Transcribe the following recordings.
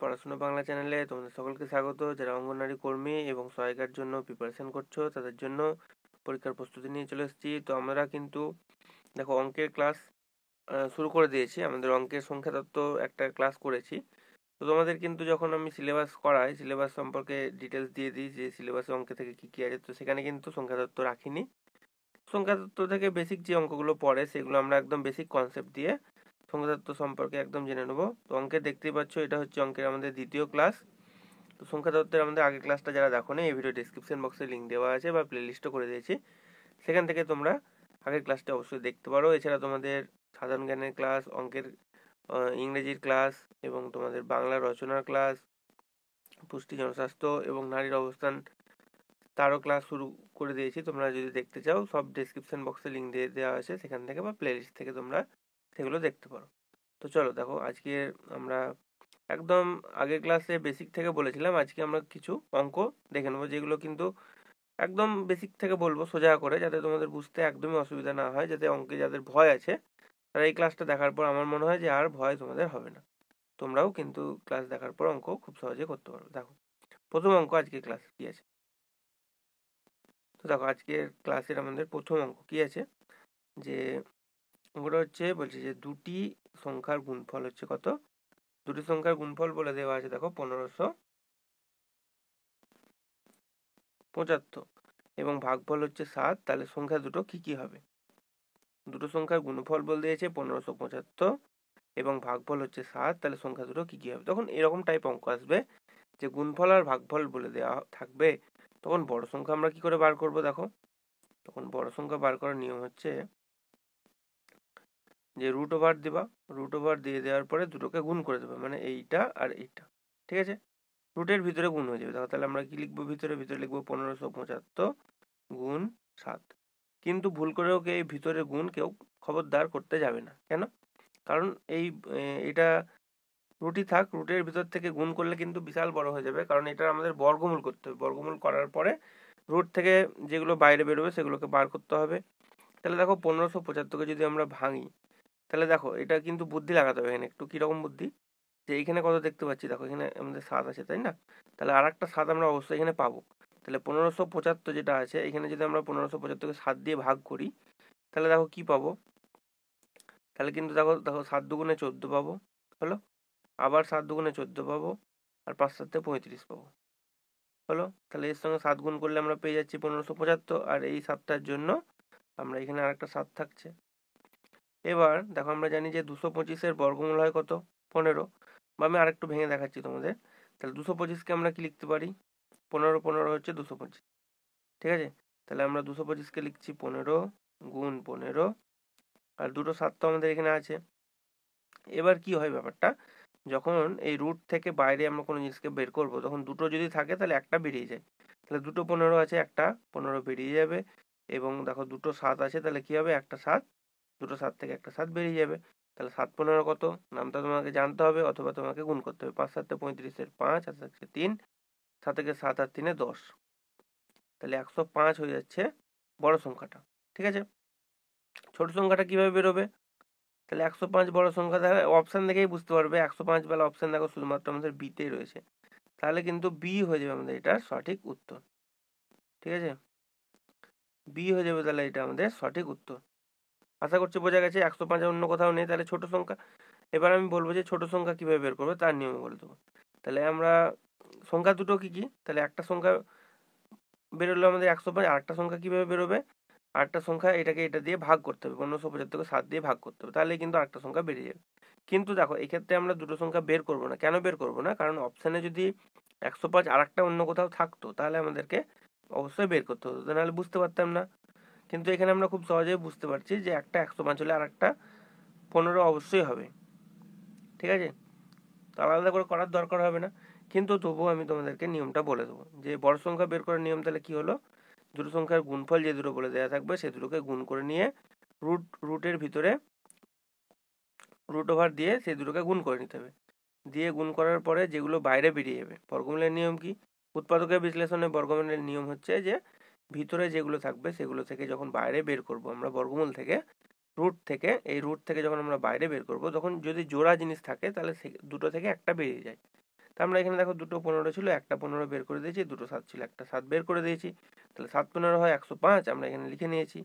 পড়াশোনা বাংলা চ্যানেলে তোমাদের সকলকে স্বাগত। যারা অঙ্গনওয়াড়ি কর্মী এবং সহায়িকার জন্য প্রিপারেশন করছো তাদের জন্য পরীক্ষার প্রস্তুতি নিয়ে চলে এসেছি। তো আমরা কিন্তু দেখো অঙ্কের ক্লাস শুরু করে দিয়েছি। আমাদের অঙ্কের সংখ্যা তত্ত্ব একটা ক্লাস করেছি। তো তোমাদের কিন্তু যখন আমি সিলেবাস করাই, সিলেবাস সম্পর্কে ডিটেলস দিয়ে দিই যে সিলেবাসে অঙ্কে থেকে কী কী আছে, তো সেখানে কিন্তু সংখ্যা তত্ত্ব রাখিনি। সংখ্যা তত্ত্ব থেকে বেসিক যে অঙ্কগুলো পড়ে সেগুলো আমরা একদম বেসিক কনসেপ্ট দিয়ে সংখ্যা তত্ত্ব সম্পর্কে একদম জেনে নেবো। তো অঙ্কে দেখতেই পাচ্ছ এটা হচ্ছে অঙ্কের আমাদের দ্বিতীয় ক্লাস। তো সংখ্যা তত্ত্বের আমাদের আগের ক্লাসটা যারা দেখোনি, এই ভিডিও ডিসক্রিপশন বক্সে লিঙ্ক দেওয়া আছে বা প্লেলিস্টও করে দিয়েছি, সেখান থেকে তোমরা আগের ক্লাসটা অবশ্যই দেখতে পারো। এছাড়া তোমাদের সাধারণ জ্ঞানের ক্লাস, অঙ্কের ইংরেজির ক্লাস এবং তোমাদের বাংলা রচনার ক্লাস, পুষ্টি জনস্বাস্থ্য এবং নারীর অবস্থান তারও ক্লাস শুরু করে দিয়েছি। তোমরা যদি দেখতে চাও সব ডেসক্রিপশন বক্সে লিঙ্ক দিয়ে দেওয়া আছে, সেখান থেকে বা প্লেলিস্ট থেকে তোমরা সেগুলো দেখতে পারো। তো চলো দেখো, আজকে আমরা একদম আগের ক্লাসে বেসিক থেকে বলেছিলাম, আজকে আমরা কিছু অঙ্ক দেখে নেবো যেগুলো কিন্তু একদম বেসিক থেকে বলবো সোজা করে, যাতে তোমাদের বুঝতে একদমই অসুবিধা না হয়, যাতে অঙ্কে যাদের ভয় আছে তারা এই ক্লাসটা দেখার পর আমার মনে হয় যে আর ভয় তোমাদের হবে না। তোমরাও কিন্তু ক্লাস দেখার পর অঙ্ক খুব সহজে করতে পারো। দেখো প্রথম অঙ্ক আজকে ক্লাস কি আছে। তো দেখো আজকের ক্লাসের আমাদের প্রথম অঙ্ক কি আছে, যে অঙ্কটা হচ্ছে বলছে যে দুটি সংখ্যার গুণফল হচ্ছে কত। দুটি সংখ্যার গুণফল বলে দেওয়া আছে দেখো 1575 এবং ভাগফল হচ্ছে 7। তাহলে সংখ্যা দুটো কি কি হবে? দুটো সংখ্যার গুণফল বলে দিয়েছে 1575 এবং ভাগফল হচ্ছে 7, তাহলে সংখ্যা দুটো কি কি হবে? তখন এরকম টাইপ অঙ্ক আসবে যে গুণফল আর ভাগফল বলে দেওয়া থাকবে, তখন বড় সংখ্যা আমরা কি করে বার করব? দেখো তখন বড় সংখ্যা বার করার নিয়ম হচ্ছে যে রুট ওভার দিবা, রুট ওভার দিয়ে দেওয়ার পরে দুটোকে গুণ করে দেবে, মানে এইটা আর এইটা, ঠিক আছে? রুটের ভিতরে গুণ হয়ে যাবে। দেখো তাহলে আমরা কি লিখবো, ভিতরে লিখবো 1575 গুণ 7। কিন্তু ভুল করেও এই ভিতরে গুণ কেউ খবরদার করতে যাবে না। কেন? কারণ এটা রুটই থাক, রুটের ভিতর থেকে গুণ করলে কিন্তু বিশাল বড় হয়ে যাবে, কারণ এটা আমাদের বর্গমূল করতে হবে। বর্গমূল করার পরে রুট থেকে যেগুলো বাইরে বেরোবে সেগুলোকে বার করতে হবে। তাহলে দেখো 1575কে যদি আমরা ভাঙি, তাহলে দেখো এটা কিন্তু বুদ্ধি লাগাতে হবে এখানে একটু। কিরকম বুদ্ধি? যে এইখানে কত দেখতে পাচ্ছি, দেখো এখানে আমাদের 7 আছে, তাই না? তাহলে আর একটা 7 আমরা অবশ্যই এখানে পাবো। তাহলে 1575 যেটা আছে এখানে যদি আমরা 1575কে 7 দিয়ে ভাগ করি, তাহলে দেখো কি পাবো? তাহলে কিন্তু দেখো দেখো 7 দুগুণে 14 পাবো, হলো। আবার 7 দুগুণে 14 পাবো, আর 5 7 35 পাবো, হলো। তাহলে এর সঙ্গে 7 গুণ করলে আমরা পেয়ে যাচ্ছি 1575, আর এই 7টার জন্য আমরা এখানে আর একটা 7 থাকছে। এবার দেখো আমরা জানি যে 225-এর বর্গমূল হয় কত? 15। বা আমি আরেকটু ভেঙে দেখাচ্ছি তোমাদের। তাহলে 225কে আমরা কি লিখতে পারি? 15 15 হচ্ছে 225, ঠিক আছে? তাহলে আমরা 225কে লিখছি 15 গুণ 15, আর দুটো 7 তো আমাদের এখানে আছে। এবার কি হয় ব্যাপারটা, যখন এই রুট থেকে বাইরে আমরা কোনো জিনিসকে বের করব, তখন দুটো যদি থাকে তাহলে একটা বেরিয়ে যায়। তাহলে দুটো 15 আছে, একটা 15 বেরিয়ে যাবে। এবং দেখো দুটো 7 আছে, তাহলে কি হবে? একটা 7, দুটো 7 থেকে একটা 7 বেরিয়ে যাবে। তাহলে 7 15 কত? নামটা তোমাকে জানতে হবে অথবা তোমাকে গুণ করতে হবে। 5 7 35-এর 5, আর 3, 7 থেকে 7 আর 3 10। তাহলে 105 হয়ে যাচ্ছে বড় সংখ্যাটা, ঠিক আছে? ছোট সংখ্যাটা কিভাবে বেরোবে? তাহলে 105 বড় সংখ্যা, দেখা অপশান দেখেই বুঝতে পারবে। 105 বেলা অপশান দেখো শুধুমাত্র আমাদের বিতেই রয়েছে, তাহলে কিন্তু বি হয়ে যাবে আমাদের এটার সঠিক উত্তর, ঠিক আছে? বি হয়ে যাবে তাহলে এটা আমাদের সঠিক উত্তর। আশা করছি বোঝা গেছে। 105 অন্য কোথাও নেই, তাহলে ছোট সংখ্যা। এবার আমি বলবো যে ছোট সংখ্যা কিভাবে বের করবে তার নিয়ম বলে দেবো। তাহলে আমরা সংখ্যা দুটো কি কি, তাহলে একটা সংখ্যা বেরোলো আমাদের 105, আর একটা সংখ্যা কিভাবে বেরোবে? আরেকটা সংখ্যা এটাকে এটা দিয়ে ভাগ করতে হবে, 1575কে 7 দিয়ে ভাগ করতে হবে, তাহলে কিন্তু আরেকটা সংখ্যা বেরিয়ে যাবে। কিন্তু দেখো এই ক্ষেত্রে আমরা দুটো সংখ্যা বের করবো না। কেন বের করবো না? কারণ অপশানে যদি 105 আর একটা অন্য কোথাও থাকতো তাহলে আমাদেরকে অবশ্যই বের করতে হতো, নাহলে বুঝতে পারতাম না। কিন্তু এখানে আমরা খুব সহজেই বুঝতে পারছি যে একটা 105 হলে আর একটা 15 অবশ্যই হবে, ঠিক আছে? তো আলাদা করে করার দরকার হবে না। কিন্তু তবুও আমি তোমাদেরকে নিয়মটা বলে দেবো, যে বড় সংখ্যা বের করার নিয়ম তাহলে কি হলো, দুটো সংখ্যার গুণফল যে দুটো বলে দেওয়া থাকবে সে দুটোকে গুণ করে নিয়ে রুটের ভিতরে রুট ওভার দিয়ে সেই দুটোকে গুণ করে নিতে হবে। দিয়ে গুণ করার পরে যেগুলো বাইরে বেরিয়ে যাবে, বর্গমূলের নিয়ম কি? উৎপাদকের বিশ্লেষণে বর্গমূলের নিয়ম হচ্ছে যে ভিতরে যেগুলো থাকবে সেগুলো থেকে যখন বাইরে বের করব আমরা বর্গমূল থেকে, রুট থেকে, এই রুট থেকে যখন আমরা বাইরে বের করব তখন যদি জোড়া জিনিস থাকে তাহলে দুটো থেকে একটা বেরিয়ে যায়। তা আমরা এখানে দেখো দুটো 15 ছিল, একটা 15 বের করে দিয়েছি, দুটো 7 ছিল, একটা 7 বের করে দিয়েছি। তাহলে 7 15 হয় 105, আমরা এখানে লিখে নিয়েছি।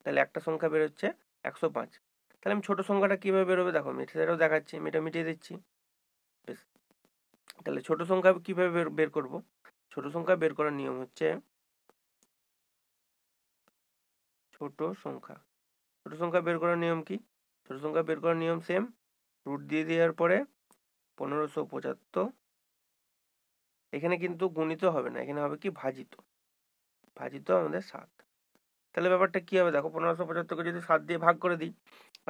তাহলে একটা সংখ্যা বেরোচ্ছে 105। তাহলে আমি ছোট সংখ্যাটা কিভাবে বেরোবে দেখো, আমি সেটাও দেখাচ্ছি, আমি এটা মিটিয়ে দিচ্ছি। বেশ, তাহলে ছোট সংখ্যা কিভাবে বের করব? ছোট সংখ্যা বের করার নিয়ম হচ্ছে ছোট সংখ্যা বের করার নিয়ম কি? ছোট সংখ্যা বের করার নিয়ম সেম, রুট দিয়ে দেওয়ার পরে 1575, এখানে কিন্তু গুণিত হবে না, এখানে হবে কি ভাজিত, আমাদের 7। তাহলে ব্যাপারটা কি হবে দেখো, 1575কে যদি 7 দিয়ে ভাগ করে দিই,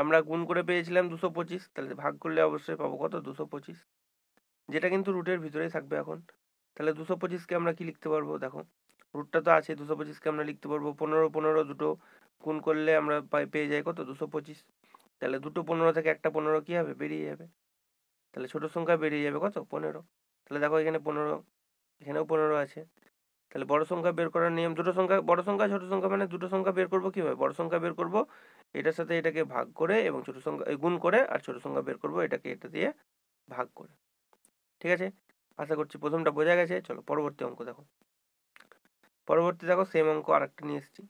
আমরা গুণ করে পেয়েছিলাম 225, তাহলে ভাগ করলে অবশ্যই পাবো কত, 225, যেটা কিন্তু রুটের ভিতরেই থাকবে এখন। তাহলে 225কে আমরা কি লিখতে পারবো দেখো, রুটটা তো আছে, 225কে আমরা লিখতে পারবো 15 15, দুটো গুণ করলে আমরা পেয়ে যাই কত, 225। তাহলে দুটো 15 থেকে একটা 15 কি হবে, বেরিয়ে যাবে। তাহলে ছোট সংখ্যা বেরিয়ে যাবে কত, 15। তাহলে দেখো এখানে 15, এখানেও 15 আছে। তাহলে বড় সংখ্যা বের করার নিয়ম, দুটো সংখ্যা, বড় সংখ্যা ছোট সংখ্যা মানে দুটো সংখ্যা বের করবো কিভাবে, বড় সংখ্যা বের করব এটার সাথে এটাকে ভাগ করে, এবং ছোট সংখ্যা গুণ করে, আর ছোট সংখ্যা বের করব এটাকে এটা দিয়ে ভাগ করে। ঠিক আছে, আশা করছি প্রথমটা বোঝা গেছে। চলো পরবর্তী অঙ্ক দেখো। পরবর্তী দেখো সেম অঙ্ক আরেকটা নিয়ে এসেছি।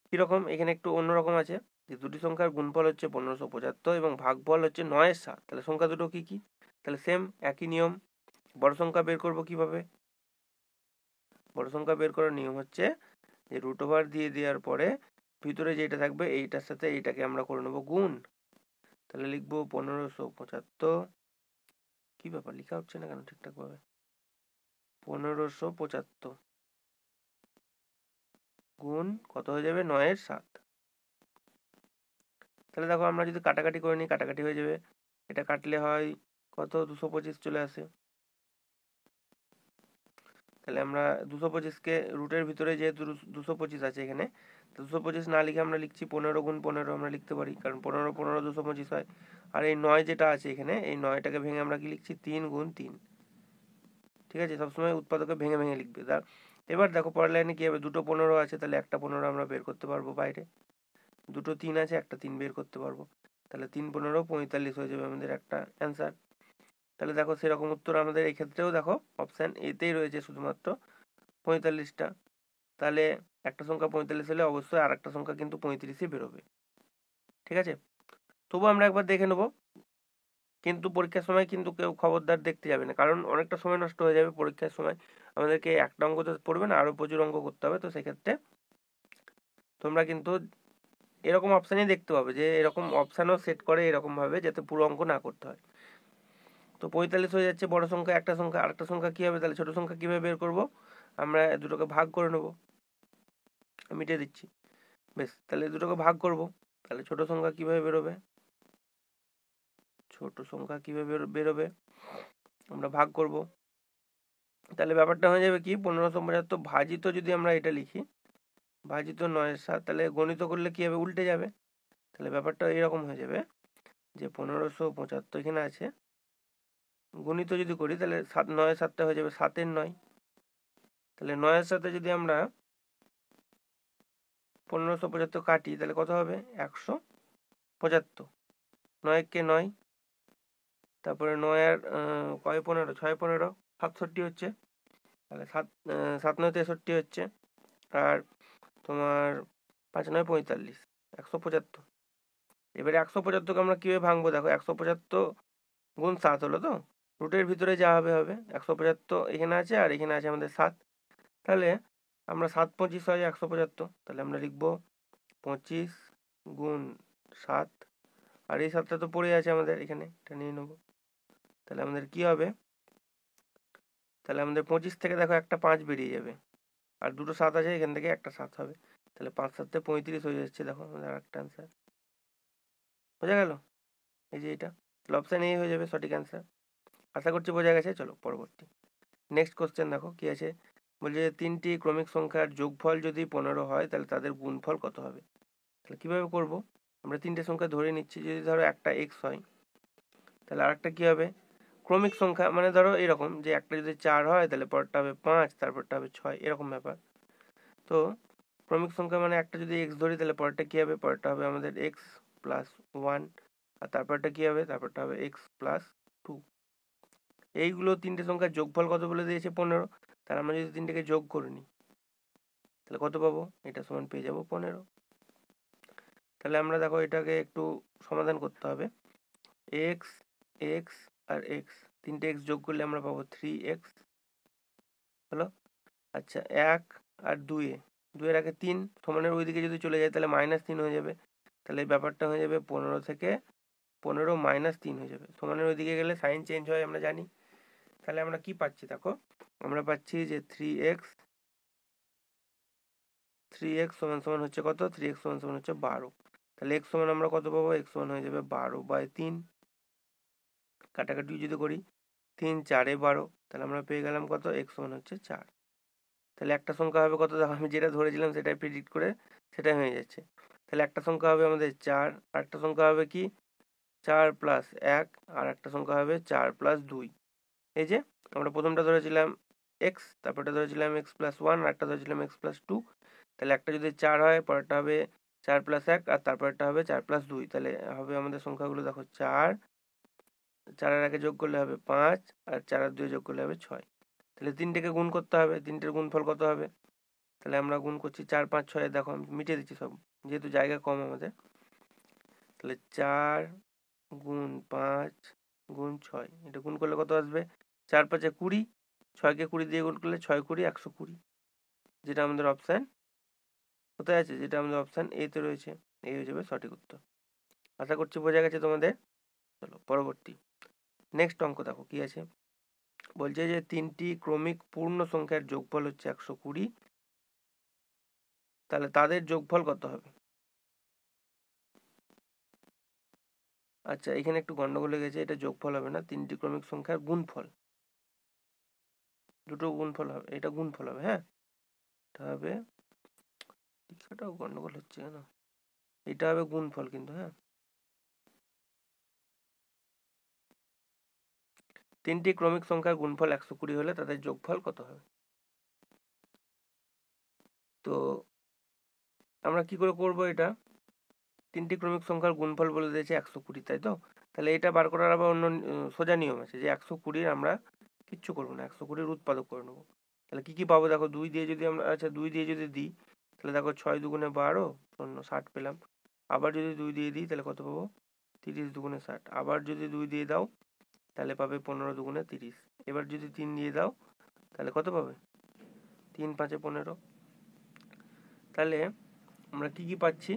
কিরকম, এখানে একটু অন্যরকম আছে, যে দুটি সংখ্যার গুণফল হচ্ছে 1575 এবং ভাগফল হচ্ছে 9/7। তাহলে সংখ্যা দুটো কি কি? তাহলে সেম একই নিয়ম, বড় সংখ্যা বের করব কিভাবে? বড় সংখ্যা বের করার নিয়ম হচ্ছে যে রুট ওভার দিয়ে দেওয়ার পরে ভিতরে যেটা থাকবে এইটার সাথে এইটাকে আমরা করে নেবো গুণ। তাহলে লিখবো 1575, কি ব্যাপার লেখা হচ্ছে না কেন ঠিকঠাক ভাবে, 1575 গুণ কত হয়ে যাবে, 9/7। তাহলে দেখো আমরা যদি কাটাকাটি করে নিই, কাটাকাটি হয়ে যাবে, এটা কাটলে হয় কত, 225 চলে আসে। তাহলে আমরা 225কে রুটের ভিতরে যেহেতু 225 আছে এখানে, 225 না লিখে আমরা লিখছি 15 গুণ 15 আমরা লিখতে পারি, কারণ 15 15 225 হয়। আর এই 9 যেটা আছে এখানে, এই 9টাকে ভেঙে আমরা কি লিখছি, 3 গুণ 3। ঠিক আছে, সবসময় উৎপাদকে ভেঙে ভেঙে লিখবে। এবার দেখো পরের লাইনে কি হবে, দুটো 15 আছে, তাহলে একটা 15 আমরা বের করতে পারবো বাইরে, দুটো 3 আছে, একটা 3 বের করতে পারবো। তাহলে 3 15 45 হয়ে যাবে আমাদের একটা অ্যান্সার। তাহলে দেখো সেরকম উত্তর আমাদের এই ক্ষেত্রেও দেখো অপশান এতেই রয়েছে শুধুমাত্র 45টা। তাহলে একটা সংখ্যা 45 হলে অবশ্যই আর একটা সংখ্যা কিন্তু 35ই বেরোবে। ঠিক আছে, তবু আমরা একবার দেখে নেবো, কিন্তু পরীক্ষার সময় কিন্তু কেউ খবরদার দেখতে যাবে না, কারণ অনেকটা সময় নষ্ট হয়ে যাবে পরীক্ষার সময়। আমাদেরকে একটা অঙ্ক তো পড়বে না, আরো প্রচুর অঙ্ক করতে হবে। তো সেক্ষেত্রে তোমরা কিন্তু এরকম অপশানই দেখতে পাবে, যে এরকম অপশানও সেট করে এরকম ভাবে যাতে পুরো অঙ্ক না করতে হয়। তো 45 হয়ে যাচ্ছে বড় সংখ্যা, একটা সংখ্যা, আরেকটা সংখ্যা কি হবে, তাহলে ছোট সংখ্যা কিভাবে বের করব, আমরা দুটোকে ভাগ করে নেবো, মিটিয়ে দিচ্ছি। বেশ, তাহলে দুটোকে ভাগ করব, তাহলে ছোট সংখ্যা কিভাবে বেরোবে, ছোট সংখ্যা কিভাবে বেরোবে, আমরা ভাগ করব। তাহলে ব্যাপারটা হয়ে যাবে কি, 1575 ভাজিত, যদি আমরা এটা লিখি ভাজিত 9/7, তাহলে গণিত করলে কি হবে, উল্টে যাবে। তাহলে ব্যাপারটা এরকম হয়ে যাবে যে 1575 এখানে আছে, গণিত যদি করি তাহলে 9/7টা হয়ে যাবে 7-এর 9। তাহলে 9-এর সাথে যদি আমরা 1575 কাটি তাহলে কত হবে, 175। 9-কে 9, তারপরে 9 আর কয় 15, 6 15 67 হচ্ছে। তাহলে 7 9 63 হচ্ছে, আর তোমার 5 9 45, 175। এবারে 175কে আমরা কিভাবে ভাঙবো দেখো, 175 গুণ 7 হলো, তো রুটের ভিতরে যা হবে হবে, 175 এখানে আছে আর এখানে আছে আমাদের 7। তাহলে আমরা 7 25 হয় 175, তাহলে আমরা লিখবো 25 গুণ 7, আর এই 7টা তো পড়ে আছে আমাদের এখানে, এটা নিয়ে নেবো। তাহলে আমাদের কি হবে, তাহলে আমাদের 25 থেকে দেখো একটা 5 বেরিয়ে যাবে, আর দুটো 7 আছে, এখান থেকে একটা 7 হবে। তাহলে 5 7 35 হয়ে যাচ্ছে, দেখো আমাদের আরেকটা অ্যান্সার বোঝা গেল, এই যে এটা। তাহলে অপশান এই হয়ে যাবে সঠিক অ্যান্সার। আশা করছি বোঝা গেছে। চলো পরবর্তী নেক্সট কোশ্চেন দেখো কি আছে, বলছে তিনটি ক্রমিক সংখ্যার যোগফল যদি 15 হয় তাহলে তাদের গুণফল কত হবে। তাহলে কিভাবে করব, আমরা তিনটে সংখ্যা ধরে নিচ্ছি, যদি ধরো একটা এক্স হয় তাহলে আরেকটা কি হবে, ক্রমিক সংখ্যা মানে ধরো এরকম যে একটা যদি 4 হয় তাহলে পরেরটা হবে 5, তারপরটা হবে 6, এরকম ব্যাপার। তো ক্রমিক সংখ্যা মানে একটা যদি এক্স ধরি তাহলে পরেরটা কি হবে, পরেরটা হবে আমাদের এক্স প্লাস 1, আর তারপরটা কি হবে, তারপরটা হবে এক্স প্লাস 2। এইগুলো তিনটে সংখ্যার যোগফল কত বলে দিয়েছে 15। তাহলে আমরা যদি তিনটেকে যোগ করে নিই তাহলে কত পাবো, এটা সমান পেয়ে যাবো 15। তাহলে আমরা দেখো এটাকে একটু সমাধান করতে হবে। এক্স, এক্স আর এক্স, তিনটে এক্স যোগ করলে আমরা পাবো 3x হলো। আচ্ছা, 1 আর 2 2-এর আগে 3 সমানের ওইদিকে যদি চলে যায় তাহলে -3 হয়ে যাবে। তাহলে এই ব্যাপারটা হয়ে যাবে 15 থেকে 15 -3 হয়ে যাবে। সমানের ওইদিকে গেলে সাইন চেঞ্জ হয় আমরা জানি। তাহলে আমরা কি পাচ্ছি দেখো, আমরা পাচ্ছি যে 3x সমান সমান হচ্ছে কত, 3x সমান সমান হচ্ছে 12। তাহলে x সমান আমরা কত পাবো, x সমান হয়ে যাবে 12/3। কাটাকাটি যদি করি 3 4 12, তাহলে আমরা পেয়ে গেলাম কত, x সমান হচ্ছে 4। তাহলে একটা সংখ্যা হবে কত, দেখো আমি যেটা ধরেছিলাম সেটাই প্রেডিক্ট করে সেটাই হয়ে যাচ্ছে। তাহলে একটা সংখ্যা হবে আমাদের 4, আর একটা সংখ্যা হবে কি 4 + 1, আর একটা সংখ্যা হবে 4 + 2। এই যে আমরা প্রথমটা ধরেছিলাম x, তারপরটা ধরেছিলাম x + 1, আর একটা ধরেছিলাম x + 2। তাহলে একটা যদি 4 হয়, পরেরটা হবে 4 + 1, আর তারপরটা হবে 4 + 2। তাহলে হবে আমাদের সংখ্যাগুলো দেখো 4, 4-এর আগে যোগ করলে হবে 5, আর 4 আর 2 যোগ করলে হবে 6। তাহলে তিনটেকে গুণ করতে হবে, তিনটের গুণফল কত হবে। তাহলে আমরা গুণ করছি 4 5 6, দেখো আমি মিটিয়ে দিচ্ছি সব যেহেতু জায়গা কম আমাদের। তাহলে 4 গুণ 5 গুণ 6, এটা গুণ করলে কত আসবে, 4 5 20, 6কে 20 দিয়ে গুণ করলে 6 20 120, যেটা আমাদের অপশান কোথায় আছে, যেটা আমাদের অপশান এ তে রয়েছে। এই হয়ে যাবে সঠিক উত্তর। আশা করছি বোঝা গেছে তোমাদের। চলো পরবর্তী নেক্সট অঙ্ক দেখো কি আছে। বলছে যে 3টি ক্রমিক পূর্ণ সংখ্যার যোগফল হচ্ছে 120, তাহলে তাদের যোগফল কত হবে। আচ্ছা, এখানে একটু গন্ডগোল হয়ে গেছে, এটা যোগফল হবে না, 3টি ক্রমিক সংখ্যার গুণফল, দুটো গুণফল হবে, এটা গুণফল হবে। হ্যাঁ, এটা হবে, এটাও গন্ডগোল হচ্ছে কেন, এটা হবে গুণফল কিন্তু। হ্যাঁ, 3টি ক্রমিক সংখ্যার গুণফল 120 হলে তাদের যোগফল কত হবে। তো আমরা কি করে করব এটা, 3টি ক্রমিক সংখ্যার গুণফল বলে দিয়েছে 120, তাই তো। তাহলে এটা বার করার আবার অন্য সোজা নিয়ম আছে, যে 120-র আমরা কিচ্ছু করবো না, 120-র উৎপাদক করে নেবো। তাহলে কি কি পাবো দেখো, 2 দিয়ে যদি আমরা, আচ্ছা 2 দিয়ে যদি দিই তাহলে দেখো 6 দুগুণে 12 60 পেলাম। আবার যদি 2 দিয়ে দিই তাহলে কত পাবো, 30 দুগুণে 60। আবার যদি 2 দিয়ে দাও তাহলে পাবে 15 দুগুণে 30। এবার যদি 3 দিয়ে দাও তাহলে কত পাবে, 3 5 15। তাহলে আমরা কি কি পাচ্ছি,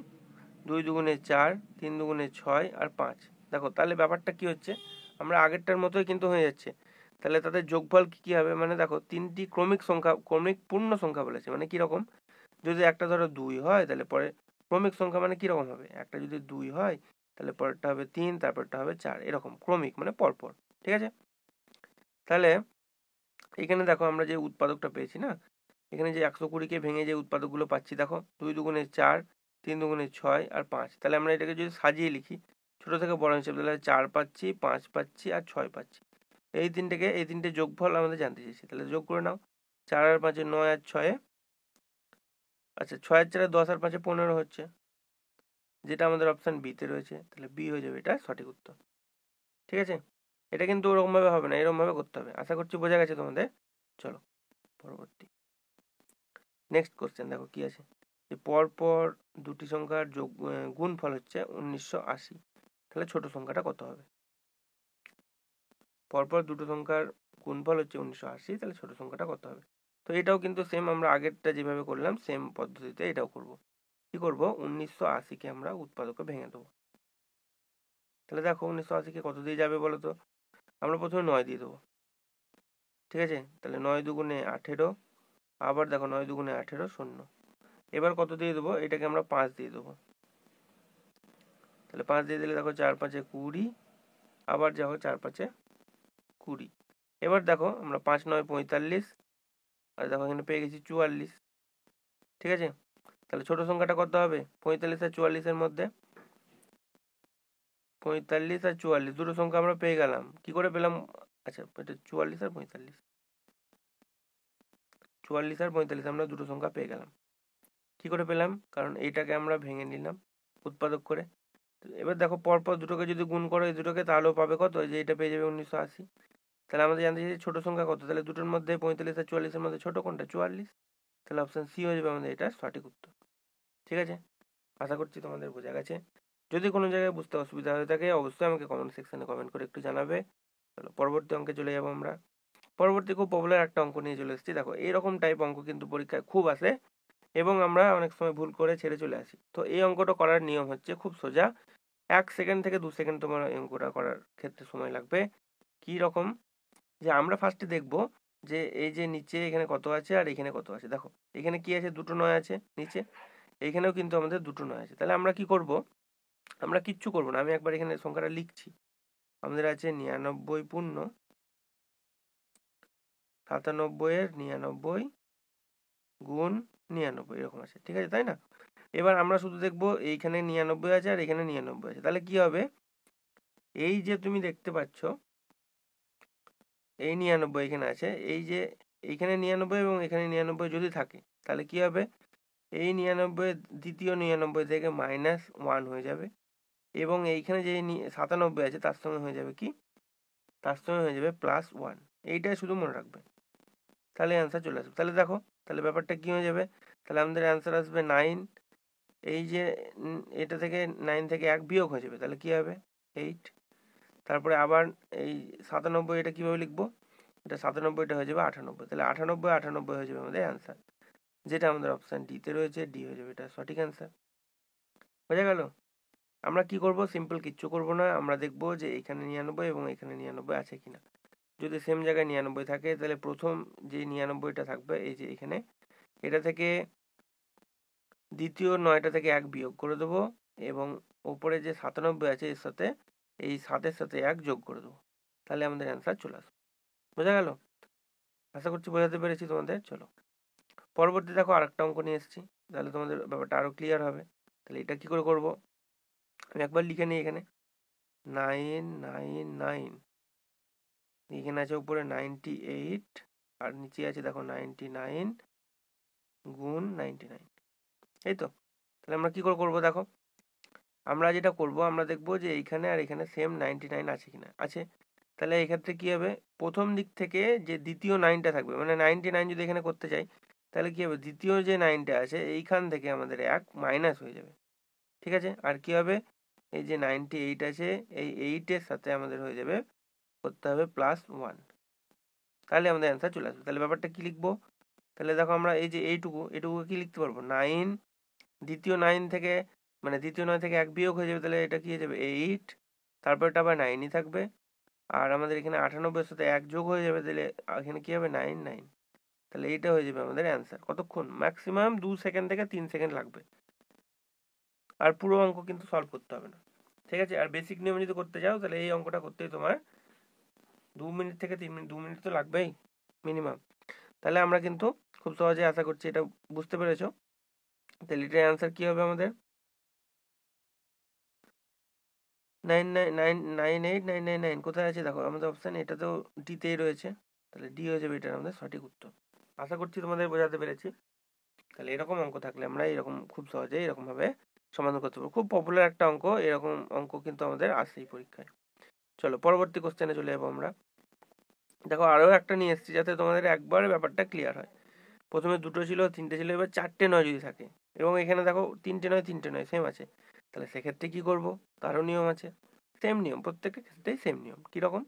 2 দুগুণে 4, 3 দুগুণে 6 আর 5। দেখো তাহলে ব্যাপারটা কি হচ্ছে, আমরা আগেরটার মতোই কিন্তু হয়ে যাচ্ছে। তাহলে তাদের যোগফল কি কি হবে, মানে দেখো 3টি ক্রমিক সংখ্যা, ক্রমিক পূর্ণ সংখ্যা বলেছে, মানে কিরকম, যদি একটা ধরো 2 হয় তাহলে পরে ক্রমিক সংখ্যা মানে কিরকম হবে, একটা যদি 2 হয় তাহলে পরেরটা হবে 3, তারপরটা হবে 4, এরকম ক্রমিক মানে পরপর। ঠিক আছে, তাহলে এখানে দেখো আমরা যে উৎপাদকটা পেয়েছি না, এখানে যে 120-কে ভেঙে যে উৎপাদকগুলো পাচ্ছি দেখো, 2 দুগুণে 4, 3 দুগুণে 6 আর 5। তাহলে আমরা এটাকে যদি সাজিয়ে লিখি ছোট থেকে বড় হিসেবে, তাহলে 4 পাচ্ছি, 5 পাচ্ছি আর 6 পাচ্ছি। এই তিনটে যোগফল আমাদের জানতে চাইছি, তাহলে যোগ করে নাও। 4 আর 5 9 আর 6, আচ্ছা 6 আর 4 10 আর 5 15 হচ্ছে, যেটা আমাদের অপশান বি তে রয়েছে। তাহলে বি হয়ে যাবে এটা সঠিক উত্তর। ঠিক আছে, এটা কিন্তু ওরকম ভাবে হবে না, এরকম ভাবে করতে হবে। আশা করছি বোঝা গেছে তোমাদের। চলো পরবর্তী নেক্সট কোশ্চেন দেখো কি আছে, যে পরপর দুটি সংখ্যার গুণফল হচ্ছে 1980, তাহলে ছোট সংখ্যাটা কত হবে। পরপর দুটো সংখ্যার গুণফল হচ্ছে 1980, তাহলে ছোট সংখ্যাটা কত হবে। তো এটাও কিন্তু সেম, আমরা আগেরটা যেভাবে করলাম সেম পদ্ধতিতে এটাও করব। কি করব, 1980-কে আমরা উৎপাদকে ভেঙে দেবো। তাহলে দেখো 1980-কে কত দিয়ে যাবে বলো তো, আমরা প্রথমে 9 দিয়ে দেবো। ঠিক আছে, তাহলে 9 দুগুণে 18, আবার দেখো 9 দুগুণে 18 শূন্য। এবার কত দিয়ে দেবো, এটাকে আমরা 5 দিয়ে দেবো। তাহলে 5 দিয়ে দিলে দেখো 4 5 20, আবার দেখো 4 5 20। এবার দেখো আমরা 5 9 45, আর দেখো এখানে পেয়ে গেছি 44। ঠিক আছে, তাহলে ছোট সংখ্যাটা কত হবে, 45 আর 44-এর মধ্যে, 45 আর 44 দুটো সংখ্যা আমরা পেয়ে গেলাম। কি করে পেলাম, আচ্ছা এটা 44 আর 45, 44 আর 45 আমরা দুটো সংখ্যা পেয়ে গেলাম। কি করে পেলাম, কারণ এইটাকে আমরা ভেঙে নিলাম উৎপাদক করে। এবার দেখো পরপর দুটোকে যদি গুণ করো এই দুটোকে, তাহলেও পাবে কত, যে এটা পেয়ে যাবে 1980। তাহলে আমাদের জানতে চাইছে ছোট সংখ্যা কত, তাহলে দুটোর মধ্যে 45 আর 44-এর মধ্যে ছোট কোনটা, 44। তাহলে অপশন সি হয়ে যাবে আমাদের এটা সঠিক উত্তর। ঠিক আছে, আশা করছি তোমাদের বোঝা গেছে। যদি কোনো জায়গায় বুঝতে অসুবিধা হয়ে থাকে অবশ্যই আমাকে কমেন্ট সেকশনে কমেন্ট করে একটু জানাবে। চলো পরবর্তী অঙ্কে চলে যাবো আমরা। পরবর্তী খুব পপুলার একটা অঙ্ক নিয়ে চলে এসেছি। দেখো এইরকম টাইপ অঙ্ক কিন্তু পরীক্ষায় খুব আসে এবং আমরা অনেক সময় ভুল করে ছেড়ে চলে আসি। তো এই অঙ্কটা করার নিয়ম হচ্ছে খুব সোজা, 1 সেকেন্ড থেকে 2 সেকেন্ড তোমার এই অঙ্কটা করার ক্ষেত্রে সময় লাগবে। কি রকম, যে আমরা ফার্স্টে দেখব যে এই যে নিচে এখানে কত আছে আর এখানে কত আছে। দেখো এখানে কি আছে, দুটো 9 আছে নিচে, এখানেও কিন্তু আমাদের দুটো 9 আছে। তাহলে আমরা কি করব, আমরা কিচ্ছু করব না, আমি একবার এখানে সংখ্যাটা লিখছি। আমাদের আছে 99 পূর্ণ 97-এর 99 গুণ 99 এরকম আছে, ঠিক আছে তাই না? এবার আমরা শুধু দেখবো এইখানে 99 আছে আর এখানে 99 আছে। তাহলে কি হবে, এই যে তুমি দেখতে পাচ্ছ এই 99 এখানে আছে, এই যে এইখানে 99 এবং এখানে 99 যদি থাকে তাহলে কি হবে, এই 99 দ্বিতীয় 99 থেকে -1 হয়ে যাবে এবং এইখানে যে 97 আছে তার সঙ্গে হয়ে যাবে কি, তার সঙ্গে হয়ে যাবে +1। এইটাই শুধু মনে রাখবে, তাহলে অ্যান্সার চলে আসবে। তাহলে দেখো তাহলে ব্যাপারটা কি হয়ে যাবে, তাহলে আমাদের অ্যান্সার আসবে 9। এই যে এটা থেকে 9 থেকে 1 বিয়োগ হয়ে যাবে, তাহলে কি হবে 8। তারপরে আবার এই 97, এটা কিভাবে লিখবো, এটা 97টা হয়ে যাবে 98, তাহলে 98 হয়ে যাবে আমাদের অ্যান্সার, যেটা আমাদের অপশান ডিতে রয়েছে, ডি হয়ে যাবে এটা সঠিক অ্যান্সার। বোঝা গেল? আমরা কি করব, সিম্পল কিচ্ছু করব না, আমরা দেখব যে এখানে 99 এবং এখানে 99 আছে কিনা। যদি সেম জায়গায় 99 থাকে তাহলে প্রথম যে 99টা থাকবে এই যে এখানে, এটা থেকে দ্বিতীয় 9টা থেকে 1 বিয়োগ করে দেবো এবং ওপরে যে 97 আছে এর সাথে এই 7-এর সাথে 1 যোগ করে দেবো, তাহলে আমাদের অ্যান্সার চলে আসবে। বোঝা গেল? আশা করছি বোঝাতে পেরেছি তোমাদের। চলো পরবর্তী দেখো আরেকটা অঙ্ক নিয়ে এসেছি, তাহলে তোমাদের ব্যাপারটা আরো ক্লিয়ার হবে। তাহলে এটা কি করে করব, আমি একবার লিখে নিই। এখানে 999, এখানে আছে উপরে 98 আর নিচে আছে দেখো 99 গুণ 99, এই তো। তাহলে আমরা কি করে করবো, দেখো আমরা যেটা করব, আমরা দেখবো যে এইখানে আর এখানে সেম 99 আছে কিনা, আছে। তাহলে এই ক্ষেত্রে কি হবে, প্রথম দিক থেকে যে দ্বিতীয় 9টা থাকবে, মানে 99 যদি এখানে করতে চাই তাহলে কি হবে, দ্বিতীয় যে 9টা আছে এইখান থেকে আমাদের 1 মাইনাস হয়ে যাবে, ঠিক আছে। আর কি হবে, এই যে 98 আছে এই 8-এর সাথে আমাদের হয়ে যাবে, করতে হবে +1, তাহলে আমাদের অ্যান্সার চলে আসবে। তাহলে ব্যাপারটা কি লিখবো, তাহলে দেখো আমরা এই যে এইটুকু কি লিখতে পারবো, 9 দ্বিতীয় 9 থেকে, মানে দ্বিতীয় 9 থেকে 1 বিয়োগ হয়ে যাবে, তাহলে এটা কি হয়ে যাবে 8, তারপরটা আবার 9ই থাকবে আর আমাদের এখানে 98-এর সাথে 1 যোগ হয়ে যাবে, তাহলে এখানে কি হবে 99, তাহলে এইটা হয়ে যাবে আমাদের অ্যান্সার। কতক্ষণ, ম্যাক্সিমাম 2 সেকেন্ড থেকে 3 সেকেন্ড লাগবে, আর পুরো অঙ্ক কিন্তু সলভ করতে হবে না, ঠিক আছে। আর বেসিক নিয়ম যদি করতে চাও তাহলে এই অঙ্কটা করতেই তোমার 2 মিনিট থেকে 3 মিনিট, 2 মিনিট তো লাগবেই মিনিমাম। তাহলে আমরা কিন্তু খুব সহজে, আশা করছি এটা বুঝতে পেরেছো। তাহলে এটার অ্যান্সার কি হবে আমাদের, 99999 কোথায় আছে দেখো আমাদের অপশান, এটা তো ডিতেই রয়েছে, তাহলে ডি হয়ে যাবে এটার আমাদের সঠিক উত্তর। আশা করছি তোমাদের বোঝাতে পেরেছি। তাহলে এরকম অঙ্ক থাকলে আমরা এরকম খুব সহজে এরকমভাবে সমাধান করতে পারবো। খুব পপুলার একটা অঙ্ক, এরকম অঙ্ক কিন্তু আমাদের আসেই পরীক্ষায়। চলো পরবর্তী কোশ্চেনে চলে যাবো আমরা। দেখো আরও একটা নিয়ে এসেছি যাতে তোমাদের একবার ব্যাপারটা ক্লিয়ার হয়। প্রথমে দুটো ছিল, তিনটে ছিল, এবার 4টে 9 যদি থাকে এবং এখানে দেখো 3টে 9 সেম আছে, তাহলে সেক্ষেত্রে কি করব, তারও নিয়ম আছে, সেম নিয়ম, প্রত্যেকটা ক্ষেত্রেই সেম নিয়ম। কীরকম,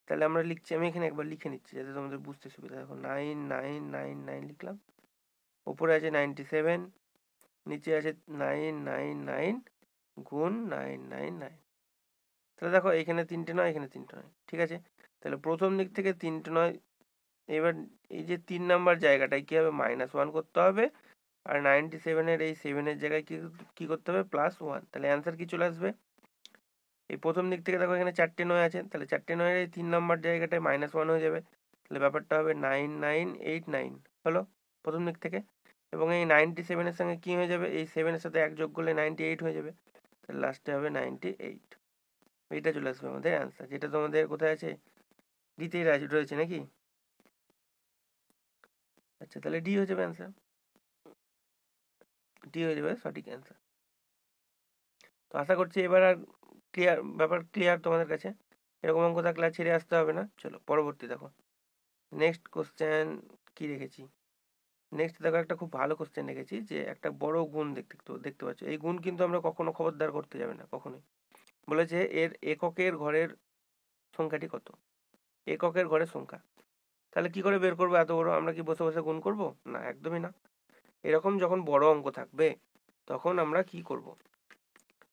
তাহলে আমরা লিখছি, আমি এখানে একবার লিখে নিচ্ছি যাতে তোমাদের বুঝতে সুবিধা। দেখো 9999 লিখলাম, ওপরে আছে 97, নিচে আছে 999 গুণ 999, তাহলে দেখো এখানে 3টে 9, এখানে 3টে 9, ঠিক আছে। তাহলে প্রথম দিক থেকে 3টে 9, এবার এই যে 3 নাম্বার জায়গাটায় কি হবে, -1 করতে হবে আর 97-এর এই 7-এর জায়গায় কি করতে হবে, +1, তাহলে অ্যান্সার কি চলে আসবে, এই প্রথম দিক থেকে দেখো এখানে 4টে 9 আছে, তাহলে 4টে 9 এই 3 নাম্বার জায়গাটায় -1 হয়ে যাবে, তাহলে ব্যাপারটা হবে 9989 হলো প্রথম দিক থেকে। এবং এই 97-এর সঙ্গে কি হয়ে যাবে, এই 7-এর সাথে 1 যোগ করলে 98 হয়ে যাবে, তাহলে লাস্টে হবে 98, এইটা চলে আসবে আমাদের অ্যান্সার, যেটা তোমাদের কোথায় আছে, ডিতেই রয়েছে নাকি। আচ্ছা তাহলে ডি হয়ে যাবে অ্যান্সার, ডি হয়ে যাবে সঠিক অ্যান্সার। তো আশা করছি এবার আর ব্যাপার ক্লিয়ার তোমাদের কাছে। এরকম অঙ্ক থাকলে আর ছেড়ে আসতে হবে না। চলো পরবর্তী দেখো, নেক্সট কোশ্চেন কি রেখেছি। নেক্সট দেখো একটা খুব ভালো কোশ্চেন রেখেছি, যে একটা বড় গুণ দেখতে পাচ্ছ। এই গুণ কিন্তু আমরা কখনো খবরদার করতে যাবে না, কখনোই। বলেছে এর এককের ঘরের সংখ্যাটি কত, এককের ঘরের সংখ্যা। তাহলে কি করে বের করবো এত বড়? আমরা কি বসে বসে গুণ করব? না, একদমই না। এরকম যখন বড় অঙ্ক থাকবে তখন আমরা কি করব?